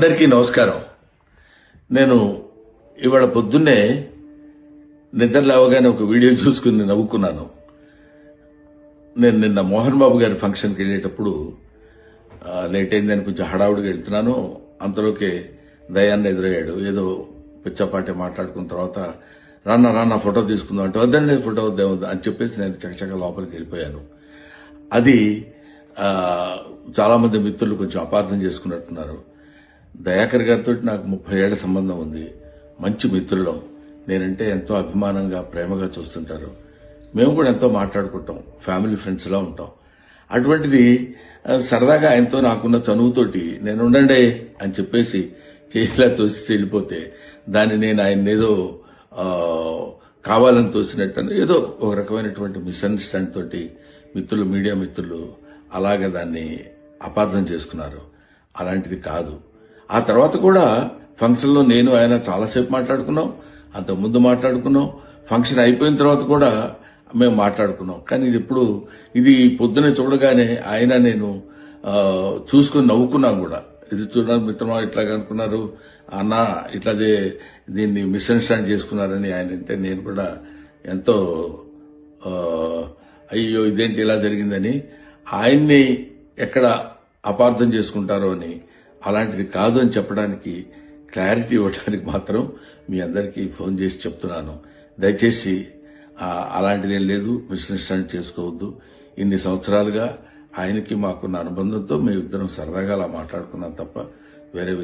అందరికీ నమస్కారం. నేను ఇవాళ పొద్దున్నే నిద్ర లేవగానే ఒక వీడియో చూసుకుని నవ్వుకున్నాను. నేను నిన్న మోహన్ బాబు గారి ఫంక్షన్కి వెళ్ళేటప్పుడు లేట్ అయిందని కొంచెం హడావుడిగా వెళ్తున్నాను. అంతలోకే దయాన్ని ఎదురయ్యాడు. ఏదో పిచ్చపాటి మాట్లాడుకున్న తర్వాత రాన్న ఫోటో తీసుకుందాం అంటే వద్దండి ఫోటో వద్దాం అని చెప్పేసి నేను చకచక లోపలికి వెళ్ళిపోయాను. అది చాలా మంది మిత్రులు కొంచెం అపార్థం చేసుకున్నట్టున్నారు. దయాకర్ గారితో నాకు 30 ఏళ్ల సంబంధం ఉంది. మంచి మిత్రులం. నేనంటే ఎంతో అభిమానంగా ప్రేమగా చూస్తుంటారు. మేము కూడా ఎంతో మాట్లాడుకుంటాం. ఫ్యామిలీ ఫ్రెండ్స్లా ఉంటాం. అటువంటిది సరదాగా ఆయనతో నాకున్న చనువుతోటి నేను ఉండండి అని చెప్పేసి కేలా తోసి వెళ్ళిపోతే దాన్ని నేను ఆయన ఏదో కావాలని తోసినట్టు ఏదో ఒక రకమైనటువంటి మిస్అండర్స్టాండ్ తోటి మిత్రులు, మీడియా మిత్రులు అలాగే దాన్ని అపార్థం చేసుకున్నారు. అలాంటిది కాదు. ఆ తర్వాత కూడా ఫంక్షన్లో నేను ఆయన చాలాసేపు మాట్లాడుకున్నాం. అంతకుముందు మాట్లాడుకున్నాం. ఫంక్షన్ అయిపోయిన తర్వాత కూడా మేము మాట్లాడుకున్నాం. కానీ ఇది పొద్దునే చూడగానే ఆయన నేను చూసుకుని నవ్వుకున్నాం కూడా. ఇది చూడడానికి మిత్రమా ఇట్లాగా అనుకున్నారు అన్న ఇట్లాదే దీన్ని మిస్అండర్స్టాండ్ చేసుకున్నారని ఆయన అంటే నేను కూడా ఎంతో అయ్యో ఇదేంటి ఇలా జరిగిందని ఆయన్ని ఎక్కడ అపార్థం చేసుకుంటారో అని అలాంటిది కాదు అని చెప్పడానికి క్లారిటీ ఇవ్వడానికి మాత్రం మీ అందరికీ ఫోన్ చేసి చెప్తున్నాను. దయచేసి అలాంటిదేం లేదు, మిస్అండర్స్టాండ్ చేసుకోవద్దు. ఇన్ని సంవత్సరాలుగా ఆయనకి మాకున్న అనుబంధంతో మేమిద్దరం సరదాగా అలా మాట్లాడుకున్నాం తప్ప వేరే